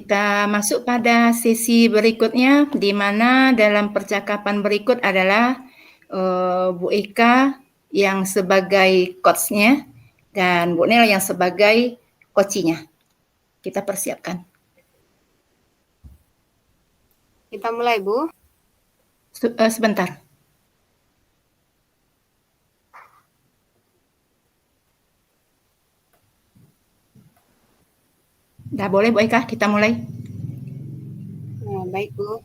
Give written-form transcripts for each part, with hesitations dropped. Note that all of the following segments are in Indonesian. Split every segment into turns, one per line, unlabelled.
Kita masuk pada sesi berikutnya, di mana dalam percakapan berikut adalah Bu Eka yang sebagai coach-nya dan Bu Nel yang sebagai coach-nya. Kita persiapkan.
Kita mulai, Bu.
Sebentar. Dah boleh Bu Eka, kita mulai.
Nah, baik, Bu.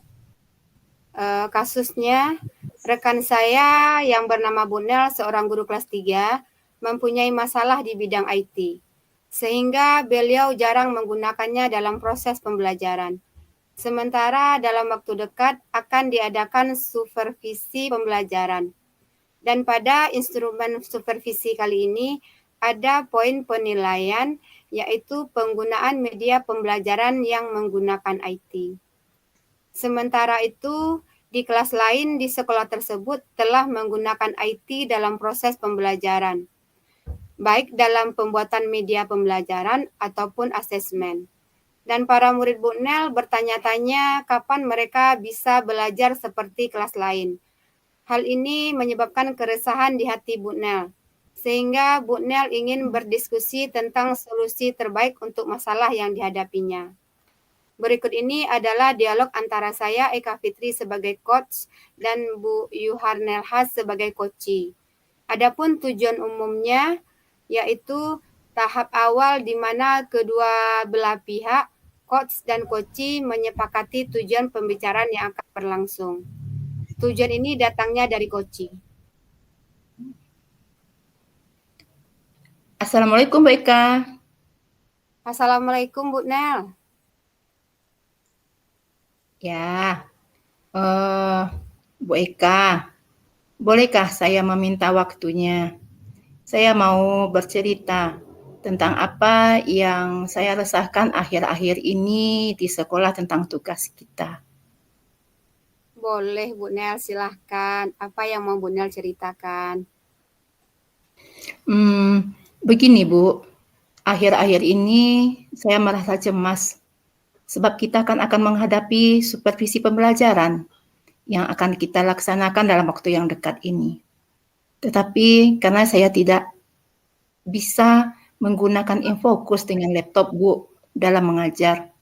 Kasusnya, rekan saya yang bernama Bu Nel, seorang guru kelas 3, mempunyai masalah di bidang IT, sehingga beliau jarang menggunakannya dalam proses pembelajaran. Sementara dalam waktu dekat akan diadakan supervisi pembelajaran. Dan pada instrumen supervisi kali ini ada poin penilaian, yaitu penggunaan media pembelajaran yang menggunakan IT. Sementara itu, di kelas lain di sekolah tersebut telah menggunakan IT dalam proses pembelajaran, baik dalam pembuatan media pembelajaran ataupun asesmen. Dan para murid Bu Nel bertanya-tanya kapan mereka bisa belajar seperti kelas lain. Hal ini menyebabkan keresahan di hati Bu Nel, sehingga Bu Nel ingin berdiskusi tentang solusi terbaik untuk masalah yang dihadapinya. Berikut ini adalah dialog antara saya, Eka Fitri, sebagai coach dan Bu Yuharnel Has sebagai coachee. Adapun tujuan umumnya, yaitu tahap awal di mana kedua belah pihak, coach dan coachee, menyepakati tujuan pembicaraan yang akan berlangsung. Tujuan ini datangnya dari coachee.
Assalamualaikum Bu Eka.
Assalamualaikum Bu Nel.
Ya, Bu Eka, bolehkah saya meminta waktunya? Saya mau bercerita tentang apa yang saya resahkan akhir-akhir ini di sekolah tentang tugas kita.
Boleh Bu Nel, silahkan. Apa yang mau Bu Nel ceritakan?
Begini Bu, akhir-akhir ini saya merasa cemas sebab kita akan menghadapi supervisi pembelajaran yang akan kita laksanakan dalam waktu yang dekat ini. Tetapi karena saya tidak bisa menggunakan Infokus dengan laptop Bu dalam mengajar.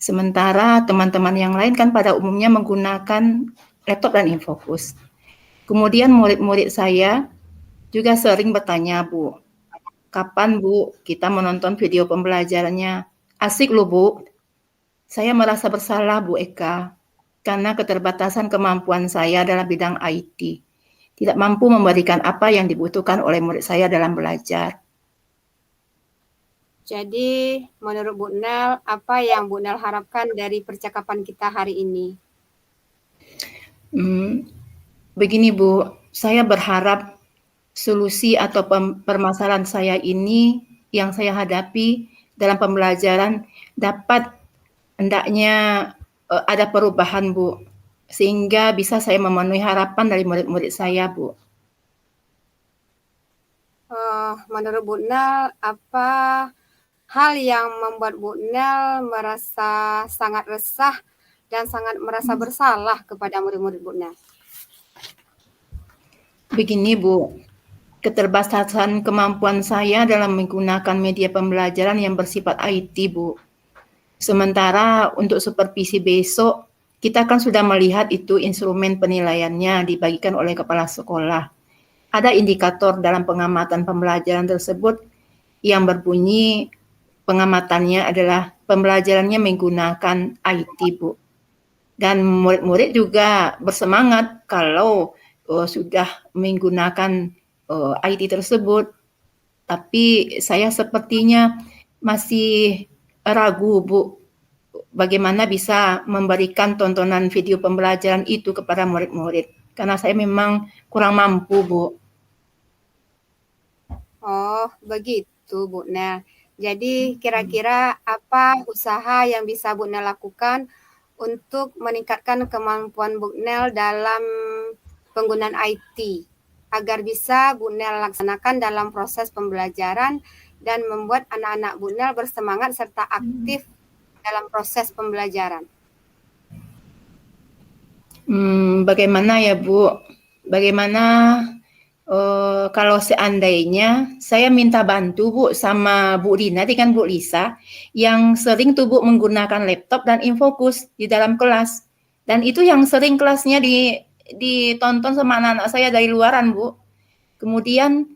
Sementara teman-teman yang lain kan pada umumnya menggunakan laptop dan Infokus. Kemudian murid-murid saya juga sering bertanya, Bu, kapan Bu kita menonton video pembelajarannya? Asik loh Bu. Saya merasa bersalah Bu Eka, karena keterbatasan kemampuan saya dalam bidang IT. Tidak mampu memberikan apa yang dibutuhkan oleh murid saya dalam belajar.
Jadi, menurut Bu Nel, apa yang Bu Nel harapkan dari percakapan kita hari ini?
Begini Bu, saya berharap solusi atau permasalahan saya ini yang saya hadapi dalam pembelajaran dapat hendaknya ada perubahan Bu, sehingga bisa saya memenuhi harapan dari murid-murid saya Bu.
Menurut Bu Nel, apa hal yang membuat Bu Nel merasa sangat resah dan sangat merasa bersalah kepada murid-murid Bu Nel?
Begini Bu, keterbatasan kemampuan saya dalam menggunakan media pembelajaran yang bersifat IT Bu. Sementara untuk supervisi besok, kita kan sudah melihat itu instrumen penilaiannya dibagikan oleh kepala sekolah. Ada indikator dalam pengamatan pembelajaran tersebut yang berbunyi pengamatannya adalah pembelajarannya menggunakan IT, Bu. Dan murid-murid juga bersemangat kalau sudah menggunakan IT tersebut. Tapi saya sepertinya masih ragu, Bu, bagaimana bisa memberikan tontonan video pembelajaran itu kepada murid-murid. Karena saya memang kurang mampu, Bu.
Oh, begitu Bu Nel. Jadi kira-kira apa usaha yang bisa Bu Nel lakukan untuk meningkatkan kemampuan Bu Nel dalam penggunaan IT agar bisa Bu Nel laksanakan dalam proses pembelajaran dan membuat anak-anak Bu Nel bersemangat serta aktif dalam proses pembelajaran?
Bagaimana ya Bu? Bagaimana kalau seandainya saya minta bantu Bu sama Bu Dina dengan Bu Lisa yang sering tuh Bu menggunakan laptop dan infokus di dalam kelas. Dan itu yang sering kelasnya ditonton sama anak-anak saya dari luaran Bu. Kemudian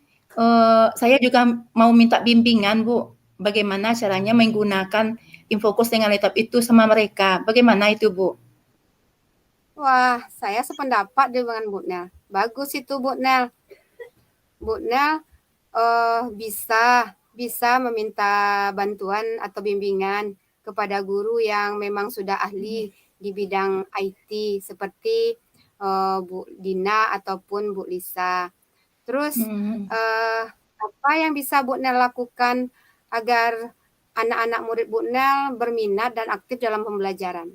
saya juga mau minta bimbingan Bu, bagaimana caranya menggunakan infokus dengan laptop itu sama mereka. Bagaimana itu Bu?
Wah, saya sependapat dengan Bu Nel. Bagus itu Bu Nel. Bu Nel bisa meminta bantuan atau bimbingan kepada guru yang memang sudah ahli di bidang IT seperti Bu Dina ataupun Bu Lisa. Terus apa yang bisa Bu Nel lakukan agar anak-anak murid Bu Nel berminat dan aktif dalam pembelajaran?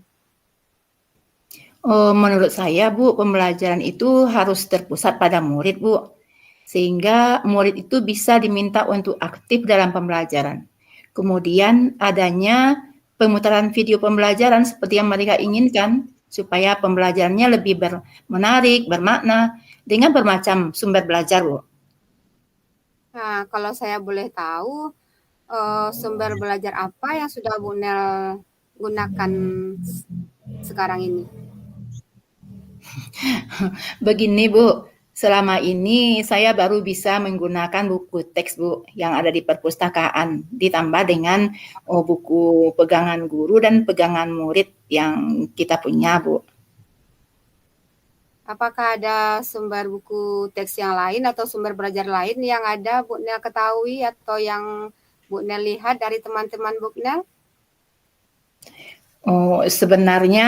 Menurut saya Bu, pembelajaran itu harus terpusat pada murid Bu, sehingga murid itu bisa diminta untuk aktif dalam pembelajaran. Kemudian adanya pemutaran video pembelajaran seperti yang mereka inginkan, supaya pembelajarannya lebih menarik, bermakna, dengan bermacam sumber belajar Bu.
Nah, kalau saya boleh tahu, sumber belajar apa yang sudah Bu Nel gunakan sekarang ini?
Begini Bu, selama ini saya baru bisa menggunakan buku teks Bu yang ada di perpustakaan, ditambah dengan buku pegangan guru dan pegangan murid yang kita punya Bu.
Apakah ada sumber buku teks yang lain atau sumber belajar lain yang ada Bu Nel ketahui atau yang Bu Nel lihat dari teman-teman Bu Nel?
Sebenarnya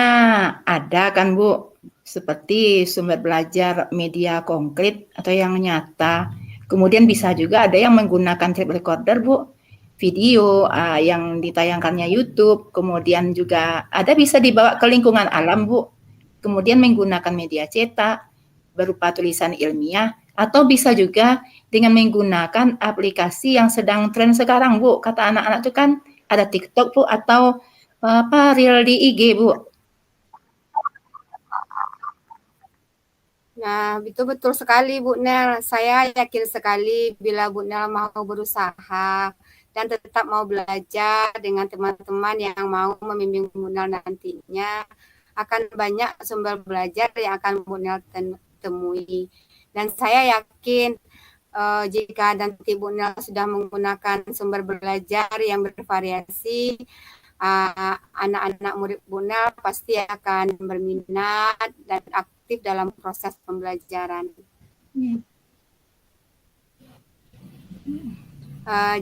ada kan Bu, seperti sumber belajar media konkret atau yang nyata. Kemudian bisa juga ada yang menggunakan tape recorder Bu, video yang ditayangkannya YouTube. Kemudian juga ada bisa dibawa ke lingkungan alam Bu. Kemudian menggunakan media cetak berupa tulisan ilmiah, atau bisa juga dengan menggunakan aplikasi yang sedang tren sekarang Bu. Kata anak-anak itu kan ada TikTok Bu, atau reel di IG Bu.
Nah, itu betul sekali Bu Nel. Saya yakin sekali bila Bu Nel mau berusaha dan tetap mau belajar dengan teman-teman yang mau membimbing Bu Nel nantinya, akan banyak sumber belajar yang akan Bu Nel temui. Dan saya yakin jika nanti Bu Nel sudah menggunakan sumber belajar yang bervariasi, anak-anak murid Bu Nel pasti akan berminat dan aktif dalam proses pembelajaran.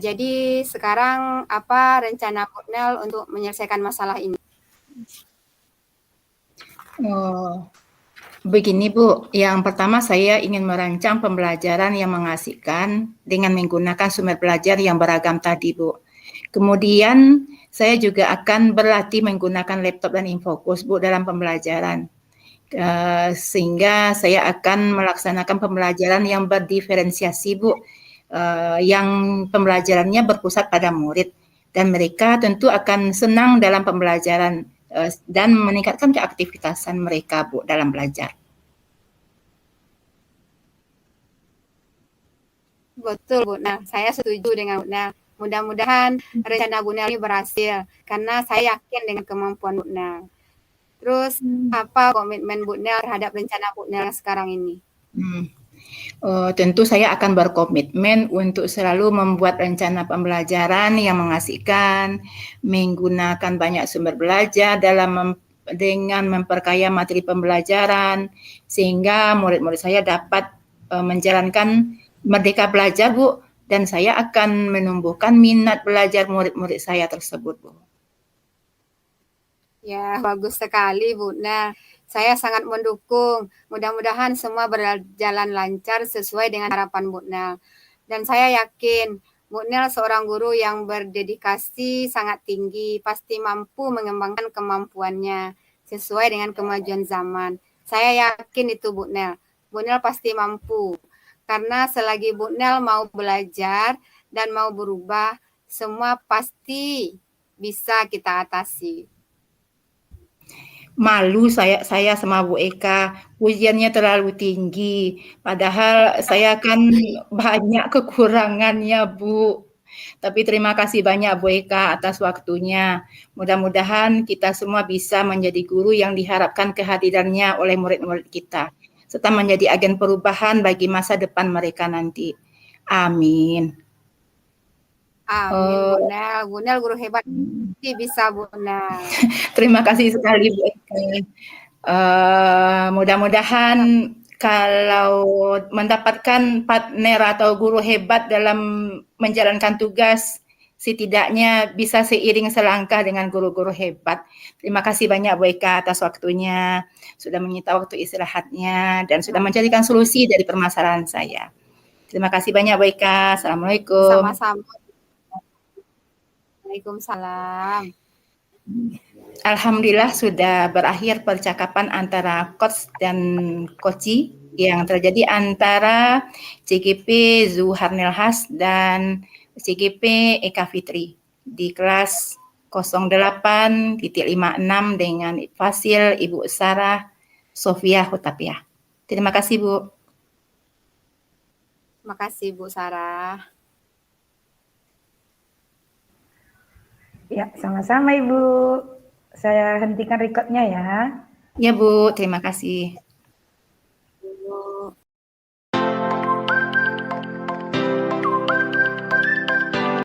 Jadi sekarang apa rencana Bu Nel untuk menyelesaikan masalah ini?
Begini Bu, yang pertama saya ingin merancang pembelajaran yang mengasihkan dengan menggunakan sumber belajar yang beragam tadi Bu. Kemudian saya juga akan berlatih menggunakan laptop dan infokus Bu dalam pembelajaran. Sehingga saya akan melaksanakan pembelajaran yang berdiferensiasi Bu, yang pembelajarannya berpusat pada murid, dan mereka tentu akan senang dalam pembelajaran dan meningkatkan keaktivitasan mereka Bu dalam belajar.
Betul Bu Nel, saya setuju dengan Bu Nel. Mudah-mudahan rencana Bu Nel ini berhasil karena saya yakin dengan kemampuan Bu Nel. Terus apa komitmen Bu Nel terhadap rencana Bu Nel sekarang ini?
Tentu saya akan berkomitmen untuk selalu membuat rencana pembelajaran yang mengasihkan, menggunakan banyak sumber belajar dengan memperkaya materi pembelajaran, sehingga murid-murid saya dapat menjalankan merdeka belajar Bu, dan saya akan menumbuhkan minat belajar murid-murid saya tersebut Bu.
Ya, bagus sekali Bu Nel. Saya sangat mendukung. Mudah-mudahan semua berjalan lancar sesuai dengan harapan Bu Nel. Dan saya yakin Bu Nel seorang guru yang berdedikasi sangat tinggi, pasti mampu mengembangkan kemampuannya sesuai dengan kemajuan zaman. Saya yakin itu Bu Nel. Bu Nel pasti mampu. Karena selagi Bu Nel mau belajar dan mau berubah, semua pasti bisa kita atasi?
Malu saya sama Bu Eka, pujiannya terlalu tinggi. Padahal saya kan banyak kekurangannya, Bu. Tapi terima kasih banyak Bu Eka atas waktunya. Mudah-mudahan kita semua bisa menjadi guru yang diharapkan kehadirannya oleh murid-murid kita, serta menjadi agen perubahan bagi masa depan mereka nanti. Amin.
Amin, Bu Nel. Bu Nel guru hebat. Bisa, Bu Nel.
Terima kasih sekali Bu Eka. Mudah-mudahan kalau mendapatkan partner atau guru hebat dalam menjalankan tugas, setidaknya bisa seiring selangkah dengan guru-guru hebat. Terima kasih banyak Bu Eka atas waktunya, sudah menyita waktu istirahatnya, dan sudah mencarikan solusi dari permasalahan saya. Terima kasih banyak Bu Eka. Assalamualaikum.
Sama-sama. Waalaikumsalam.
Alhamdulillah sudah berakhir percakapan antara coach dan coachee yang terjadi antara CGP Zuharnilhas dan CGP Eka Fitri di kelas 08.56 dengan Fasil Ibu Sarah Sofia Hutapiah. Terima kasih Bu.
Terima kasih Bu Sarah.
Ya, sama-sama Ibu. Saya hentikan recordnya ya.
Ya Bu, terima kasih.